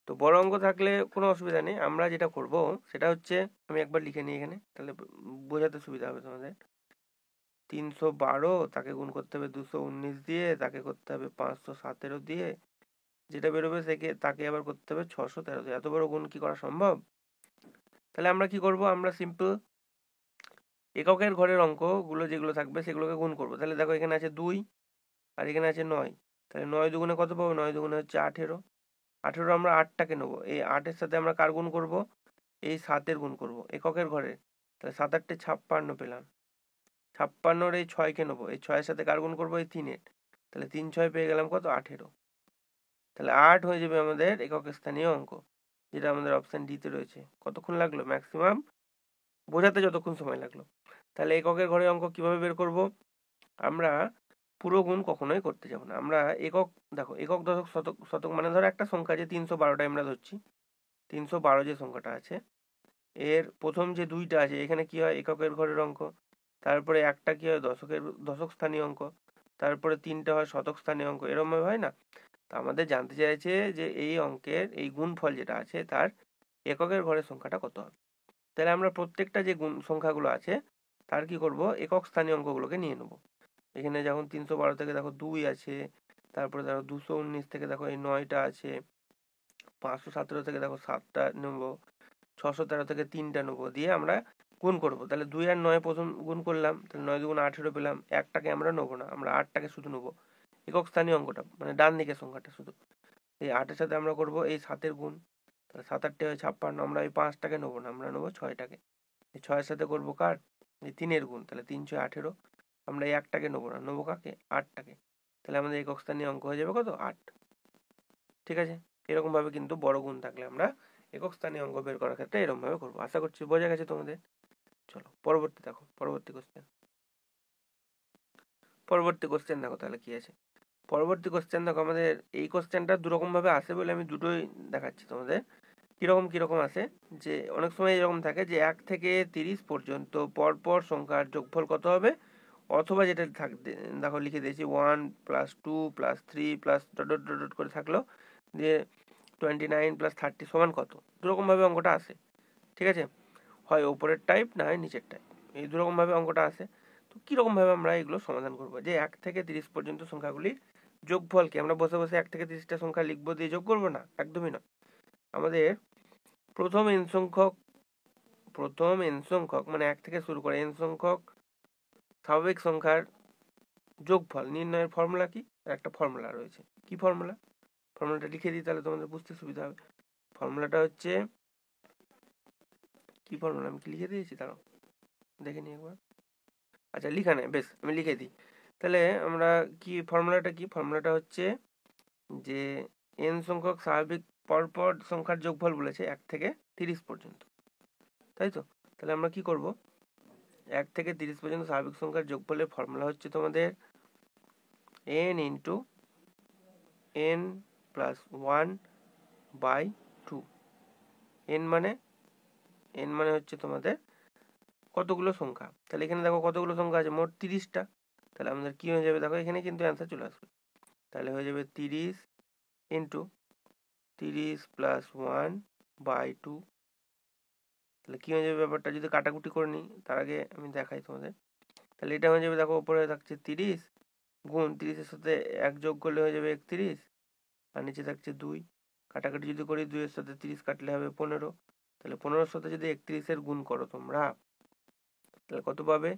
তো বড় অঙ্ক থাকলে কোনো অসুবিধা নেই, আমরা যেটা করব সেটা হচ্ছে, আমি একবার লিখে নিই এখানে, তাহলে বোঝাতে সুবিধা হবে তোমাদের। 312 তাকে গুণ করতে হবে 219 দিয়ে, তাকে করতে হবে 517 দিয়ে, যেটা বেরোবে তাকে আবার করতে হবে 613 দিয়ে। এত বড় গুণ কি করা সম্ভব? তাহলে আমরা কি করব, আমরা সিম্পল এককের ঘরের অঙ্কগুলো যেগুলো থাকবে সেগুলোকে গুণ করব। তাহলে দেখো এখানে আছে 2 আর এখানে আছে 9, তাহলে 9 দুগুণে কত পাবো? 9 দুগুণে হচ্ছে 18। 18 আমরা 8টাকে নেবো, এই 8-এর সাথে আমরা কার গুণ করব? এই 7-এর গুণ করব এককের ঘরে। তাহলে 7-8 56 পেলাম। 56-র এই 6কে নেবো, এই 6-এর সাথে কার গুণ করবো? এই 3-এর। তাহলে 3 6 পেয়ে গেলাম কত? 18। তাহলে 8 হয়ে যাবে আমাদের একক স্থানীয় অঙ্ক, যেটা আমাদের অপশন ডিতে রয়েছে। কতক্ষণ লাগলো? ম্যাক্সিমাম বোঝাতে যতক্ষণ সময় লাগলো। তাহলে এককের ঘরের অঙ্ক কিভাবে বের করব? আমরা পুরো গুণ কখনোই করতে যাব না। আমরা একক, দেখো একক দশক শতক, শতক মানে ধরো একটা সংখ্যা যে 312টা আমরা ধরছি, 312 যে সংখ্যাটা আছে এর প্রথম যে 2টা আছে এখানে কি হয়? এককের ঘরের অঙ্ক। তারপরে একটা কি হয়? দশক স্থানীয় অঙ্ক। তারপরে 3টা হয় শতক স্থানীয় অঙ্ক। এরকম ভাবে হয় না? তো আমাদের জানতে চাইছে যে এই অঙ্কের এই গুণফল যেটা আছে তার এককের ঘরের সংখ্যাটা কত হবে। তাহলে আমরা প্রত্যেকটা যে গুণ সংখ্যাগুলো আছে তার কি করব? একক স্থানীয় অঙ্কগুলোকে নিয়ে নেব। এখানে যখন 312 থেকে দেখো 2 আছে, তারপরে দেখো 219 থেকে দেখো এই 9টা আছে, 517 থেকে দেখো 7টা নেব, 613 থেকে 3টা নেবো, দিয়ে আমরা গুণ করব। তাহলে 2 আর 9 প্রথম গুণ করলাম, তাহলে 9 দুগুণ 18 পেলাম। একটাকে আমরা নেবো না, আমরা 8টাকে শুধু নেবো, একক স্থানীয় অঙ্কটা মানে ডান দিকের সংখ্যাটা শুধু। এই 8-এর সাথে আমরা করব এই 7-এর গুণ, তাহলে 7 8 হয় 56। আমরা এই 5টাকে নেবো না, আমরা নেবো 6টাকে। এই 6-এর সাথে করবো কার? এই 3-এর গুণ, তাহলে 3 6 18। আমরা এই একটাকে নেবো না, নেবো কাকে? 8টাকে। তাহলে আমাদের একক স্থানীয় অঙ্ক হয়ে যাবে কত? 8। ঠিক আছে? এরকম ভাবে কিন্তু বড় গুণ থাকলে আমরা একক স্থানীয় অঙ্ক বের করার ক্ষেত্রে এরকম ভাবে করবো। আশা করছি বোঝা গেছে তোমাদের। চলো পরবর্তী দেখো, পরবর্তী কোশ্চেন। পরবর্তী কোশ্চেন দেখো তাহলে কি আছে। পরবর্তী কোশ্চেন দেখো, আমাদের এই কোশ্চেনটা দুরকম ভাবে আসে বলে আমি দুটোই দেখাচ্ছি তোমাদের। কিরকম কিরকম আসে, যে অনেক সময় এরকম থাকে যে 1 থেকে 30 পর্যন্ত পরপর সংখ্যার যোগফল কত হবে, অথবা যেটা দেখো লিখে দিয়েছি 1 + 2 + 3 plus dot dot dot dot করে থাকলো, দিয়ে 29 + 30 সমান কত। দুরকম ভাবে অঙ্কটা আসে। ঠিক আছে? হয় ওপরের টাইপ না হয় নিচের টাইপ, এই দুরকম ভাবে অঙ্কটা আসে। তো কিরকম ভাবে আমরা এগুলো সমাধান করবো, যে 1 থেকে 30 পর্যন্ত সংখ্যাগুলির যোগফলকে আমরা বসে বসে 1 থেকে 30টা সংখ্যা লিখবো দিয়ে যোগ করবো না, একদমই না। আমাদের প্রথম n সংখ্যক মানে 1 থেকে শুরু করে n সংখ্যক স্বাভাবিক সংখ্যার যোগফল নির্ণয়ের ফর্মুলা কি? একটা ফর্মুলা রয়েছে। কি ফর্মুলা? ফর্মুলাটা লিখে দিই তাহলে তোমাদের বুঝতে সুবিধা হবে। ফর্মুলাটা হচ্ছে, কি ফর্মুলা আমি কি লিখে দিয়েছি দাঁড়াও দেখে নিই একবার। আচ্ছা লিখা নেই, বেশ আমি লিখে দিই। তাহলে আমরা কি ফর্মুলাটা কি? ফর্মুলাটা হচ্ছে যে n সংখ্যক স্বাভাবিক পরপর সংখ্যার যোগফল বলেছে 1 থেকে 30 পর্যন্ত, তাই তো? তাহলে আমরা কি করব, 1 থেকে 30 পর্যন্ত স্বাভাবিক সংখ্যার যোগফলের ফর্মুলা হচ্ছে তোমাদের n into n plus 1/2। n মানে হচ্ছে তোমাদের কতগুলো সংখ্যা। তাহলে এখানে দেখো কতগুলো সংখ্যা আছে, মোট 30টা। তাহলে আমাদের কি হয়ে যাবে, দেখো এখানে কিন্তু অ্যান্সার চলে আসবে। তাহলে হয়ে যাবে 30 ইন্টু 30 + 1/2। তাহলে কি হয়ে যাবে ব্যাপারটা, যদি কাটাকুটি করে নিই তার আগে আমি দেখাই তোমাদের। তাহলে এটা হয়ে যাবে, দেখো উপরে থাকছে 30 গুণ 30-এর সাথে 1 যোগ করলে হয়ে যাবে 31, আর নিচে থাকছে 2। কাটাকাটি যদি করি 2-এর সাথে 30 কাটলে হবে 15। তাহলে 15-এর সাথে যদি 31-এর গুণ করো তোমরা, তাহলে কত পাবে?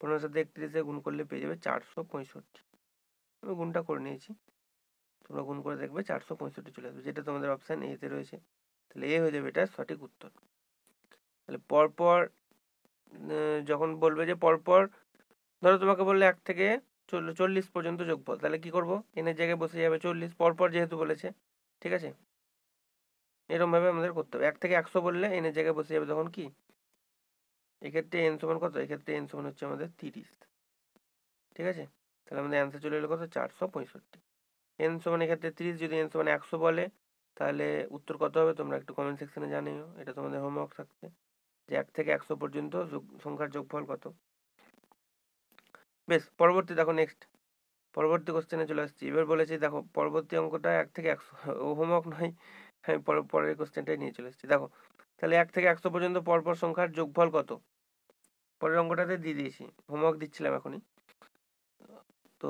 15-এর সাথে 31-এর গুণ করলে পেয়ে যাবে 465। আমি গুণটা করে নিয়েছি, তোমরা গুণ করে দেখবে 465 চলে আসবে, যেটা তোমাদের অপশান এতে রয়েছে। তাহলে এ হয়ে যাবে এটা সঠিক উত্তর। তাহলে পরপর যখন বলবে যে পরপর, ধরো তোমাকে বললে 1 থেকে 40 পর্যন্ত যোগফল, তাহলে কি করব, এনের জায়গায় বসে যাবে 40, পরপর যেহেতু বলেছে। ঠিক আছে? এরকম ভাবে আমাদের করতে হবে। 1 থেকে 100 বললে n এর জায়গায় বসে যাবে তখন কি, এক্ষেত্রে n সমান কত, এক্ষেত্রে n সমান হচ্ছে আমাদের 30। ঠিক আছে, তাহলে আমাদের অ্যান্সার চলে এলো কত, 465। n সমান এক্ষেত্রে 30, যদি n সমান 100 বলে তাহলে উত্তর কত হবে তোমরা একটু কমেন্ট সেকশনে জানিও, এটা তোমাদের হোমওয়ার্ক থাকছে যে 1 থেকে 100 পর্যন্ত সংখ্যার যোগফল কত। বেশ, পরবর্তী দেখো, নেক্সট পরবর্তী কোশ্চেনে চলে আসছি। এবার বলেছি দেখো পরবর্তী অঙ্কটা 1 থেকে 100, ও হোমওয়ার্ক নয়, আমি পরের কোশ্চেনটাই নিয়ে চলে এসেছি। দেখো তাহলে 1 থেকে 100 পর্যন্ত পরপর সংখ্যার যোগফল কত, পরের অঙ্কটাতে দিয়ে দিয়েছি, হোমওয়ার্ক দিচ্ছিলাম এখনই। তো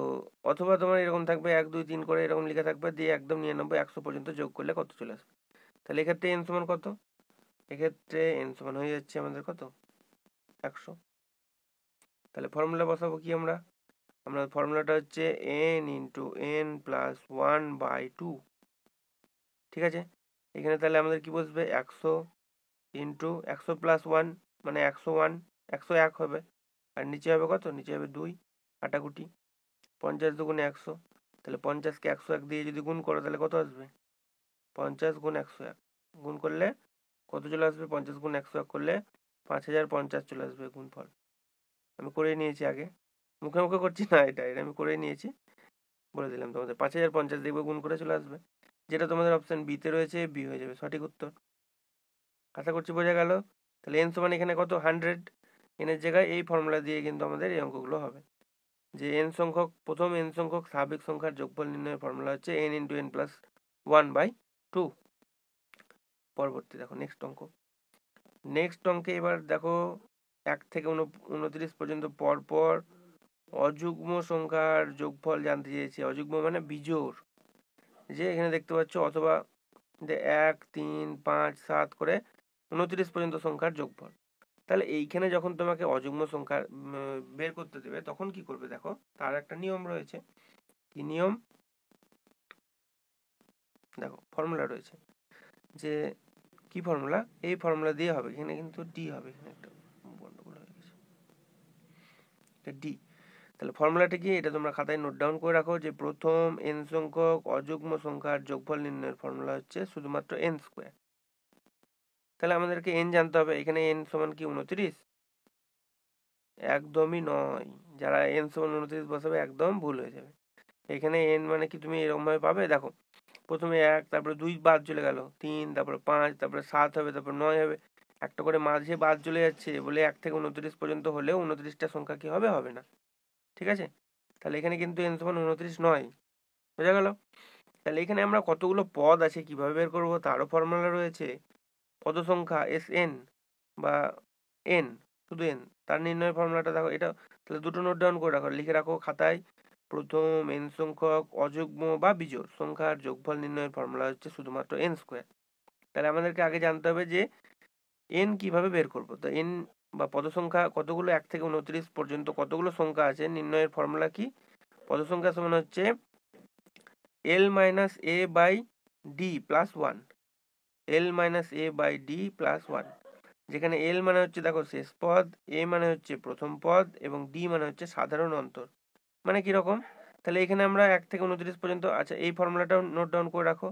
অথবা তোমার এরকম থাকবে 1 2 3 করে এরকম লেখা থাকবে, দিয়ে একদম 99 100 পর্যন্ত যোগ করলে কত চলে আসবে। তাহলে এক্ষেত্রে n সমান কত, এক্ষেত্রে n সমান হয়ে যাচ্ছে আমাদের কত, 100। তাহলে ফর্মুলা বসাবো কি আমরা, ফর্মুলাটা হচ্ছে n ইন্টু n প্লাস 1/2। ঠিক আছে, এখানে তাহলে আমাদের কি বসবে, 100 ইন্টু 100 প্লাস 1 মানে 101, 101 হবে, আর নিচে হবে কত, নিচে হবে 2, কাটাকুটি 50 দুগুণে 100, তাহলে 50কে 101 দিয়ে যদি গুণ করো তাহলে কত আসবে, 50 গুণ 101 গুণ করলে কত চলে আসবে, 50 গুণ 101 করলে 5050 চলে আসবে গুণফল। আমি করে নিয়েছি আগে, মুখে মুখে করছি না, এটা আমি করে নিয়েছি, বলে দিলাম তোমাদের 5050 দেখবে গুণ করে চলে আসবে, যেটা তোমাদের অপশন বি তে রয়েছে, বি হয়ে যাবে সঠিক উত্তর। আশা করছি বোঝা গেল। তাহলে n সমান এখানে কত, 100, n এর জায়গায় এই ফর্মুলা দিয়ে কিন্তু আমাদের এই অঙ্কগুলো হবে, যে n সংখ্যক, প্রথম n সংখ্যক স্বাভাবিক সংখ্যার যোগফল নির্ণয়ের ফর্মুলা হচ্ছে n ইন্টু n প্লাস 1/2। পরবর্তী দেখো নেক্সট অঙ্ক, নেক্সট অঙ্কে এবার দেখো 1 থেকে 29 পর্যন্ত পরপর অযুগ্ম সংখ্যার যোগফল জানতে চেয়েছি। অযুগ্ম মানে বিজোড়, যে এখানে দেখতে পাচ্ছ, অথবা যে 1 3 5 7 করে 29 পর্যন্ত সংখ্যার যোগফল। তাহলে এইখানে যখন তোমাকে অযুগ্ম সংখ্যা বের করতে দেবে তখন কি করবে, দেখো তার একটা নিয়ম রয়েছে। কি নিয়ম, দেখো ফর্মুলা রয়েছে, যে কি ফর্মুলা, এই ফর্মুলা দিয়ে হবে, এখানে কিন্তু ডি হবে, এখানে একটা গন্ডগোল হয়ে গেছে, ডি। তাহলে ফর্মুলাটা কি, এটা তোমরা খাতায় নোট ডাউন করে রাখো, যে প্রথম n সংখ্যক অযুগ্ম সংখ্যার যোগফল নির্ণয়ের ফর্মুলা হচ্ছে শুধুমাত্র n স্কোয়ার। তাহলে আমাদেরকে n জানতে হবে, এখানে n সমান কি 29, একদমই নয়, যারা n সমান 29 বসাবে একদম ভুল হয়ে যাবে। এখানে n মানে কি তুমি এরকম ভাবে পাবে, দেখো প্রথমে 1, তারপরে 2 বাদ চলে গেল, 3, তারপরে 5, তারপরে 7 হবে, তারপর 9 হবে, একটা করে মাঝে বাদ চলে যাচ্ছে বলে 1 থেকে 29 পর্যন্ত হলেও 29টা সংখ্যা কি হবে, হবে না। ঠিক আছে, তাহলে এখানে কিন্তু n সমান 29 নয়, বোঝা গেল। তাহলে এখানে আমরা কতগুলো পদ আছে কিভাবে বের করবো তারও ফর্মুলা রয়েছে। পদ সংখ্যা Sn বা n, শুধু n, তার নির্ণয় ফর্মুলাটা দেখো, এটা তাহলে দুটো নোট ডাউন করে রাখো, লিখে রাখো খাতায়, প্রথম n সংখ্যক অযুগ্ম বা বিজোড় সংখ্যার যোগফল নির্ণয়ের ফর্মুলা হচ্ছে শুধুমাত্র n স্কোয়ার। তাহলে আমাদেরকে আগে জানতে হবে যে n কিভাবে বের করবো। তো n বা পদ সংখ্যা কতগুলো, 1 থেকে 29 পর্যন্ত কতগুলো সংখ্যা আছে, নির্ণয়ের ফর্মুলা কি, পদ সংখ্যা সমান হচ্ছে l minus a by D plus 1, l minus a by D plus 1, যেখানে l মানে হচ্ছে দেখো শেষ পদ, a মানে হচ্ছে প্রথম পদ, এবং d মানে হচ্ছে সাধারণ অন্তর। মানে কিরকম, তাহলে এখানে আমরা 1 থেকে 29 পর্যন্ত, আচ্ছা এই ফর্মুলাটাও নোট ডাউন করে রাখো,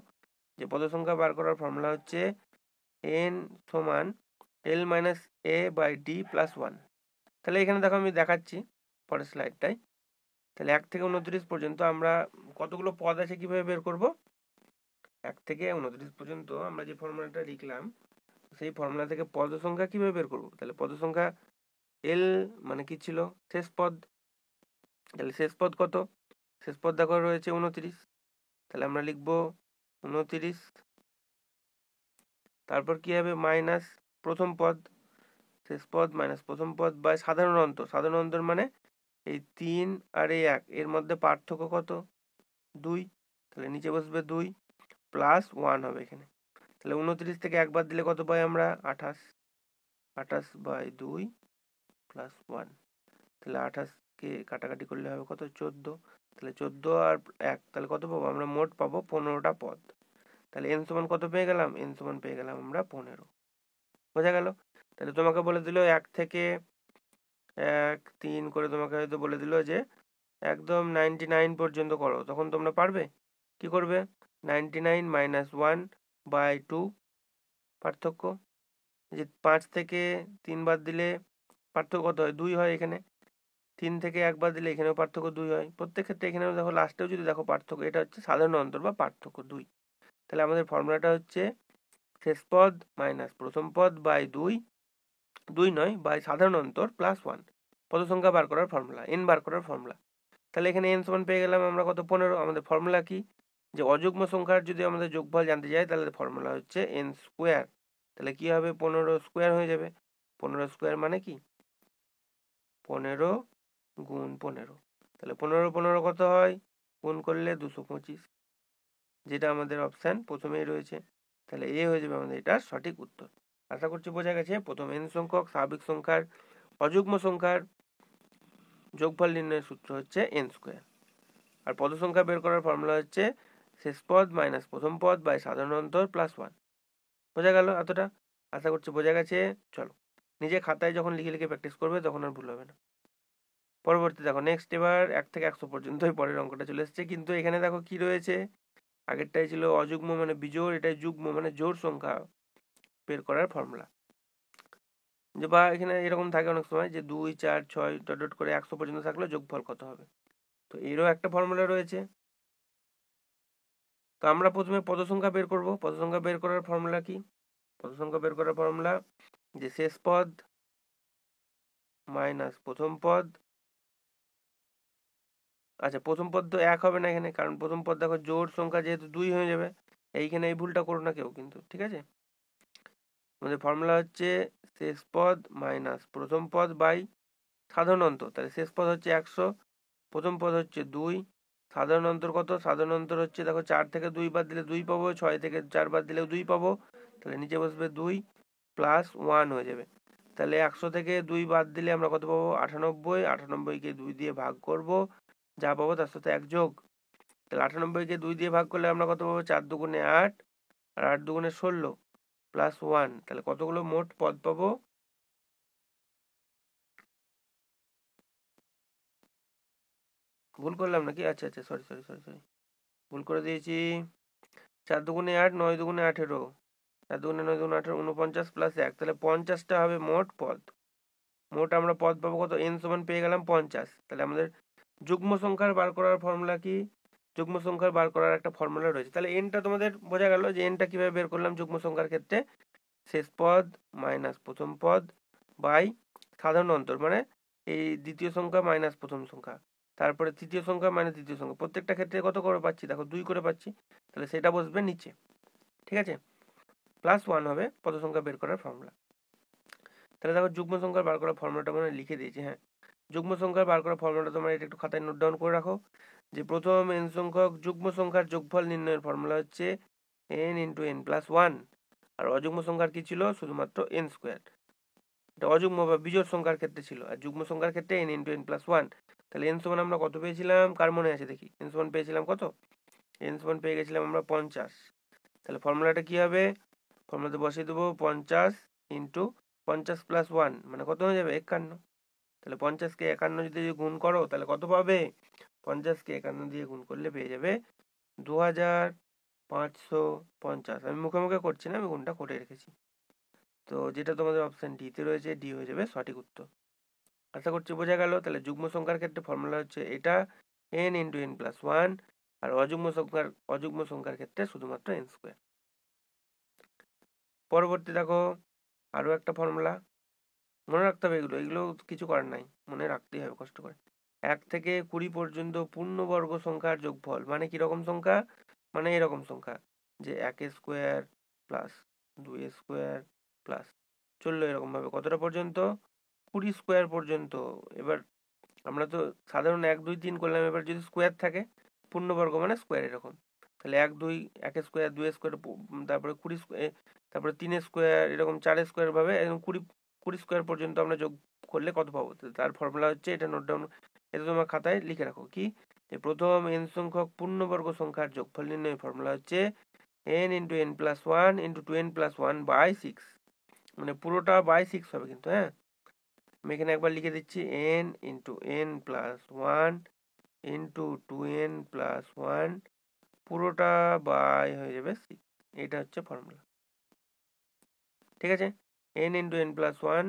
যে পদ সংখ্যা বার করার ফর্মুলা হচ্ছে n সমান l minus a by D plus 1। তাহলে এখানে দেখো আমি দেখাচ্ছি পরের স্লাইডটাই, তাহলে 1 থেকে 29 পর্যন্ত আমরা কতগুলো পদ আছে কিভাবে বের করব, 1 থেকে 29 পর্যন্ত আমরা যে ফর্মুলাটা লিখলাম সেই ফর্মুলা থেকে পদ সংখ্যা কিভাবে বের করব। তাহলে পদ সংখ্যা l মানে কি ছিল, শেষ পদ, তাহলে শেষ পদ কত, শেষ পদ দেখো রয়েছে 29, তাহলে আমরা লিখবো 29, তারপর কি হবে, মাইনাস প্রথম পদ, শেষ পদ মাইনাস প্রথম পদ, বাই সাধারণ অন্তর, সাধারণ অন্তর মানে এই 3 আর এই 1 এর মধ্যে পার্থক্য কত, 2, তাহলে নিচে বসবে 2 প্লাস 1 হবে এখানে। তাহলে 29 থেকে 1 বাদ দিলে কত পাই আমরা, 28, 28/2 প্লাস 1, তাহলে 28কে কাটাকাটি করলে হবে কত, 14, তাহলে 14 আর 1 তাহলে কত পাবো আমরা, মোট পাবো 15টা পদ। তাহলে n সমান কত পেয়ে গেলাম, n সমান পেয়ে গেলাম আমরা 15। বোঝা গেল। তাহলে তোমাকে বলে দিল 1 থেকে 1 3 করে, তোমাকে হয়তো বলে দিল যে একদম 99 পর্যন্ত করো, তখন তোমরা পারবে, কি করবে, 99 - 1/2 পার্থক্য, যে 5 থেকে 3 বাদ দিলে পার্থক্য কত হয়? 2 হয় এখানে। 3 থেকে 1 বাদ দিলে এখানেও পার্থক্য 2 হয়। প্রত্যেক ক্ষেত্রে এখানেও দেখো লাস্টেও যদি দেখো পার্থক্য, এটা হচ্ছে সাধারণ অন্তর বা পার্থক্য 2। তাহলে আমাদের ফর্মুলাটা হচ্ছে শেষ পদ মাইনাস প্রথম পদ বাই 2, 2 নয় বাই সাধারণ অন্তর প্লাস 1, পদ সংখ্যা বার করার ফর্মুলা, n বার করার ফর্মুলা। তাহলে এখানে n সমান পেয়ে গেলাম আমরা কত? 15। আমাদের ফর্মুলা কি? যে অযুগ্ম সংখ্যার যদি আমাদের যোগফল জানতে চাই তাহলে ফর্মুলা হচ্ছে n স্কোয়ার। তাহলে কি হবে? 15 স্কোয়ার হয়ে যাবে। 15 স্কোয়ার মানে কি? 15 গুণ 15। তাহলে 15 15 কত হয়? গুণ করলে 225, যেটা আমাদের অপশান প্রথমেই রয়েছে। তাহলে এ হয়ে যাবে আমাদের এটার সঠিক উত্তর। আশা করছি বোঝা গেছে। প্রথম n সংখ্যক স্বাভাবিক সংখ্যার অযুগ্ম সংখ্যার যোগফল নির্ণয়ের সূত্র হচ্ছে n স্কোয়ার। আর পদ সংখ্যা বের করার ফর্মুলা হচ্ছে শেষ পদ মাইনাস প্রথম পদ বাই সাধারণ অন্তর প্লাস 1। বোঝা গেল এতটা? আশা করছি বোঝা গেছে। চলো, নিজে খাতায় যখন লিখে লিখে প্র্যাকটিস করবে তখন আর ভুল হবে না। পরবর্তী দেখো, নেক্সট এবার 1 থেকে 100 পর্যন্তই পরের অঙ্কটা চলে এসেছে, কিন্তু এখানে দেখো কি রয়েছে। আগেরটাই ছিল অযুগ্ম মানে বিজোড়, এটাই যুগ্ম মানে জোড় সংখ্যা বের করার ফর্মুলা। যে বা এখানে এরকম থাকে অনেক সময় যে 2 4 6 ডট ডট করে 100 পর্যন্ত থাকলে যোগফল কত হবে। তো এরও একটা ফর্মুলা রয়েছে। তো আমরা প্রথমে পদ সংখ্যা বের করব। পদ সংখ্যা বের করার ফর্মুলা কি? পদ সংখ্যা বের করার ফর্মুলা যে শেষ পদ মাইনাস প্রথম পদ। আচ্ছা, প্রথম পদ তো 1 হবে না এখানে, কারণ প্রথম পদ দেখো জোড় সংখ্যা যেহেতু 2 হয়ে যাবে। এইখানে এই ভুলটা করো না কেউ কিন্তু, ঠিক আছে? আমাদের ফর্মুলা হচ্ছে শেষ পদ মাইনাস প্রথম পদ বাই সাধারণ অন্তর। তাহলে শেষ পদ হচ্ছে 100, প্রথম পদ হচ্ছে 2, সাধারণ অন্তর কত? সাধারণ অন্তর হচ্ছে দেখো 4 থেকে 2 বাদ দিলে 2 পাবো, 6 থেকে 4 বাদ দিলেও 2 পাবো। তাহলে নিচে বসবে 2 প্লাস 1 হয়ে যাবে। তাহলে 100 থেকে 2 বাদ দিলে আমরা কত পাবো? 98। 98কে 2 দিয়ে ভাগ করব, যা পাবো তার সাথে 1 যোগ। তাহলে 98কে 2 দিয়ে ভাগ করলে আমরা কত পাবো? 4 দুগুণে 8 আর 8 দুগুণে 16 প্লাস 1। তাহলে কতগুলো মোট পদ পাবো? ভুল করলাম নাকি? আচ্ছা আচ্ছা, সরি সরি সরি সরি, ভুল করে দিয়েছি। 4 দুগুণে 8, 9 দুগুণে 18, 4 দুগুণে 9 দুগুণে 18, 49 প্লাস 1, তাহলে 50টা হবে মোট পদ। মোট আমরা পদ পাবো কত? n সমান পেয়ে গেলাম 50। তাহলে আমাদের যুগ্ম সংখ্যার বার করার ফর্মুলা কি? যুগ্ম সংখ্যার বার করার একটা ফর্মুলা রয়েছে। তাহলে এনটা তোমাদের বোঝা গেল যে এনটা কিভাবে বের করলাম যুগ্ম সংখ্যার ক্ষেত্রে। শেষ পদ মাইনাস প্রথম পদ বাই সাধারণ অন্তর, মানে এই দ্বিতীয় সংখ্যা মাইনাস প্রথম সংখ্যা, তারপরে তৃতীয় সংখ্যা মাইনাস দ্বিতীয় সংখ্যা, প্রত্যেকটা ক্ষেত্রে কত করে পাচ্ছি? দেখো 2 করে পাচ্ছি। তাহলে সেটা বসবে নিচে, ঠিক আছে? প্লাস 1 হবে পদ সংখ্যা বের করার ফর্মুলা। তাহলে দেখো যুগ্ম সংখ্যার বার করার ফর্মুলাটা মানে লিখে দিয়েছি। হ্যাঁ, যুগ্ম সংখ্যার বার করার ফর্মুলাটা তোমরা এটা একটু খাতায় নোট ডাউন করে রাখো। যে প্রথম n সংখ্যক যুগ্ম সংখ্যার যোগফল নির্ণয়ের ফর্মুলা হচ্ছে n ইন্টু n প্লাস 1। আর অযুগ্ম সংখ্যার কি ছিল? শুধুমাত্র n স্কোয়ার। এটা অযুগ্ম বা বিজোড় সংখ্যার ক্ষেত্রে ছিল, আর যুগ্ম সংখ্যার ক্ষেত্রে n ইন্টু n প্লাস 1। তাহলে n সমান আমরা কত পেয়েছিলাম? কার মনে আছে দেখি? n সমান পেয়েছিলাম কত? n সমান পেয়ে গেছিলাম আমরা 50। তাহলে ফর্মুলাটা কি হবে? ফর্মুলাতে বসিয়ে দেবো 50 ইন্টু 50 প্লাস 1 মানে কত হয়ে যাবে? 51। তাহলে 50কে 51 যদি গুণ করো তাহলে কত পাবে? 50কে 51 দিয়ে গুণ করলে পেয়ে যাবে 2550। আমি মুখে মুখে করছি না, আমি গুণটা করে রেখেছি। তো যেটা তোমাদের অপশান ডিতে রয়েছে, ডি হয়ে যাবে সঠিক উত্তর। আশা করছি বোঝা গেল। তাহলে যুগ্ম সংখ্যার ক্ষেত্রে ফর্মুলা হচ্ছে এটা n ইন্টু n প্লাস 1, আর অযুগ্ম সংখ্যার ক্ষেত্রে শুধুমাত্র n স্কোয়ার। পরবর্তী দেখো আরও একটা ফর্মুলা, মনে রাখতে হবে এগুলো, এগুলো কিছু করার নাই, মনে রাখতেই হবে কষ্ট করে। 1 থেকে 20 পর্যন্ত পূর্ণবর্গ সংখ্যার যোগফল মানে কিরকম সংখ্যা? মানে এরকম সংখ্যা যে 1 স্কোয়ার প্লাস 2 স্কোয়ার প্লাস চললো এরকম ভাবে কতটা পর্যন্ত? 20 স্কোয়ার পর্যন্ত। এবার আমরা তো সাধারণ 1 2 3 করলাম, এবার যদি স্কোয়ার থাকে, পূর্ণবর্গ মানে স্কোয়ার এরকম, তাহলে 1 2 1 স্কোয়ার 2 স্কোয়ার, তারপরে 20 তারপরে 3 স্কোয়ার, এরকম 4 স্কোয়ার ভাবে এরকম 20 স্কোয়ার পর্যন্ত আমরা যোগ করলে কত পাবো? তার ফর্মুলা হচ্ছে, এটা নোট ডাউন, এটা তোমার খাতায় লিখে রাখো কি, যে প্রথম n সংখ্যক পূর্ণবর্গ সংখ্যার যোগফল নির্ণয় ফর্মুলা হচ্ছে n into n plus 1 into 2n plus 1 by 6, মানে পুরোটা বাই 6 হবে কিন্তু। হ্যাঁ, আমি এখানে একবার লিখে দিচ্ছি n into n plus 1 into 2n plus 1 পুরোটা বাই হয়ে যাবে 6। এটা হচ্ছে ফর্মুলা। ঠিক আছে, n into n plus one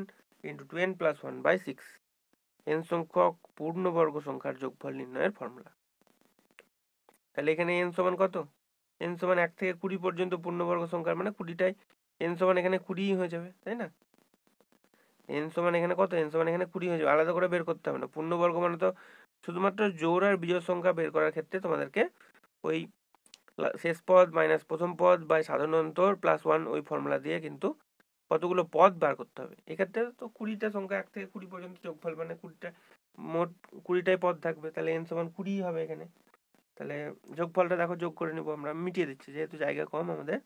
into 2n plus one by 6 n সংখ্যক পূর্ণবর্গ সংখ্যার যোগফল নির্ণয়ের ফর্মুলা। তাহলে এখানে n সমান কত? n সমান 1 থেকে 20 পর্যন্ত পূর্ণবর্গ সংখ্যার মানে 20টাই n সমান এখানে 20 হয়ে যাবে, তাই না? n সমান এখানে কত? n সমান এখানে 20 হয়ে যাবে, আলাদা করে বের করতে হবে না। পূর্ণবর্গ মানে তো শুধুমাত্র জোড় আর বিজোড় সংখ্যা বের করার ক্ষেত্রে তোমাদেরকে ওই শেষ পদ মাইনাস প্রথম পদ বাই সাধারণ অন্তর প্লাস 1 ওই ফর্মুলা দিয়ে কিন্তু কতগুলো পদ বার করতে হবে। এক্ষেত্রে তো 20টা সংখ্যা 1 থেকে 20 পর্যন্ত যোগফল মানে 20টা, মোট 20টাই পদ থাকবে, তাহলে n সমান 20 হবে এখানে। তাহলে যোগফলটা দেখো যোগ করে নেবো আমরা, মিটিয়ে দিচ্ছি যেহেতু জায়গা কম আমাদের।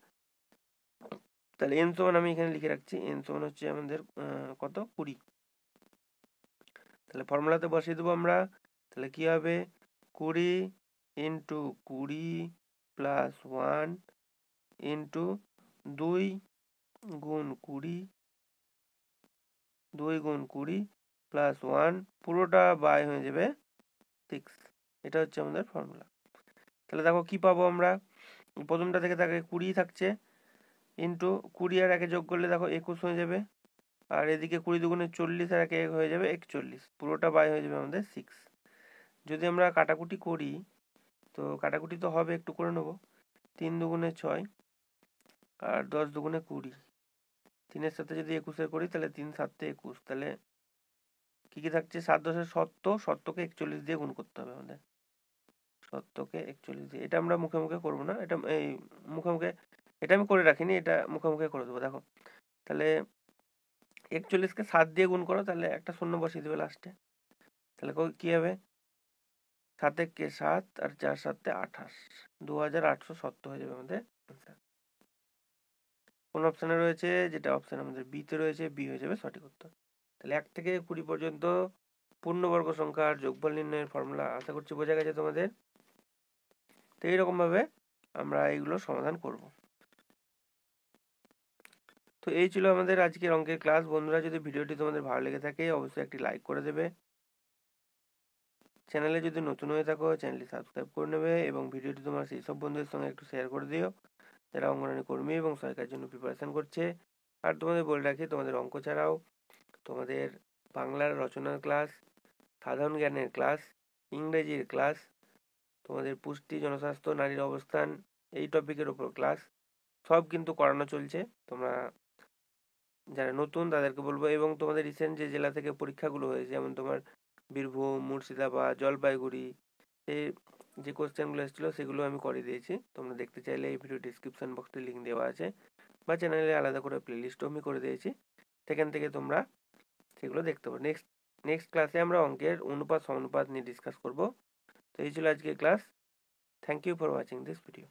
তাহলে n সমান আমি এখানে লিখে রাখছি, n সমান হচ্ছে আমাদের কত? 20। তাহলে ফর্মুলাতে বসিয়ে দেবো আমরা। তাহলে কি হবে? 20 ইন্টু 20 প্লাস 1 ইন্টু 2 গুণ 20, 2 গুণ 20 প্লাস 1 পুরোটা বাই হয়ে যাবে 6। এটা হচ্ছে আমাদের ফর্মুলা। তাহলে দেখো কি পাবো আমরা, প্রথমটা থেকে থাকে 20 থাকছে, ইন্টু 20 আর 1 যোগ করলে দেখো 21 হয়ে যাবে, আর এদিকে 20 দুগুণে 40 আর 1 হয়ে যাবে 41, পুরোটা বাই হয়ে যাবে আমাদের 6। যদি আমরা কাটাকুটি করি, তো কাটাকুটি তো হবে, একটু করে নেবো। 3 দুগুণে 6 আর 10 দুগুণে 20, 3-এর সাথে যদি 21-এর করি তাহলে 3 7 21, তাহলে কি কি থাকছে? 7 10 70, 70কে 41 দিয়ে গুণ করতে হবে আমাদের, 70কে 41 দিয়ে। এটা আমরা মুখে মুখে করবো না, এটা এই মুখে মুখে এটা আমি করে রাখিনি, এটা মুখে মুখে করে দেবো। দেখো তাহলে 41কে 7 দিয়ে গুণ করো, তাহলে একটা শূন্য বসিয়ে দেবে লাস্টে, তাহলে কি হবে? 7 একে 7 আর 4 7 28, 2870 হয়ে যাবে আমাদের আনসার। কোন অপশানে রয়েছে? যেটা অপশান আমাদের বিতে রয়েছে, বি হয়ে যাবে সঠিক উত্তর। তাহলে 1 থেকে 20 পর্যন্ত পূর্ণবর্গ সংখ্যার যোগফল নির্ণয়ের ফর্মুলা আশা করছি বোঝা গেছে তোমাদের। তো এইরকম ভাবে আমরা এইগুলো সমাধান করব। তো এই ছিল আমাদের আজকের অঙ্কের ক্লাস। বন্ধুরা, যদি ভিডিওটি তোমাদের ভালো লেগে থাকে অবশ্যই একটি লাইক করে দেবে। চ্যানেলে যদি নতুন হয়ে থাকো চ্যানেলটি সাবস্ক্রাইব করে নেবে এবং ভিডিওটি তোমার সেই সব বন্ধুদের সঙ্গে একটু শেয়ার করে দিও যারা অঙ্গনওয়াড়ি কর্মী এবং সরকারের জন্য প্রিপারেশন করছে। আর তোমাদের বলে রাখি, তোমাদের অঙ্ক ছাড়াও তোমাদের বাংলার রচনার ক্লাস, সাধারণ জ্ঞানের ক্লাস, ইংরেজির ক্লাস, তোমাদের পুষ্টি, জনস্বাস্থ্য, নারীর অবস্থান এই টপিকের ওপর ক্লাস সব কিন্তু করানো চলছে। তোমরা যারা নতুন তাদেরকে বলবো, এবং তোমাদের রিসেন্ট যে জেলা থেকে পরীক্ষাগুলো হয়েছে যেমন তোমার বীরভূম, মুর্শিদাবাদ, জলপাইগুড়ি, এই যে কোশ্চেনগুলো এসেছিলো সেগুলো আমি করে দিয়েছি। তোমরা দেখতে চাইলে এই ভিডিও ডিসক্রিপশন বক্সে লিঙ্ক দেওয়া আছে, বা চ্যানেলে আলাদা করে প্লেলিস্টও আমি করে দিয়েছি, সেখান থেকে তোমরা সেগুলো দেখতে পারো। নেক্সট ক্লাসে আমরা অঙ্কের অনুপাত সমানুপাত নিয়ে ডিসকাস করব। তো এই ছিল আজকের class. Thank you for watching this video.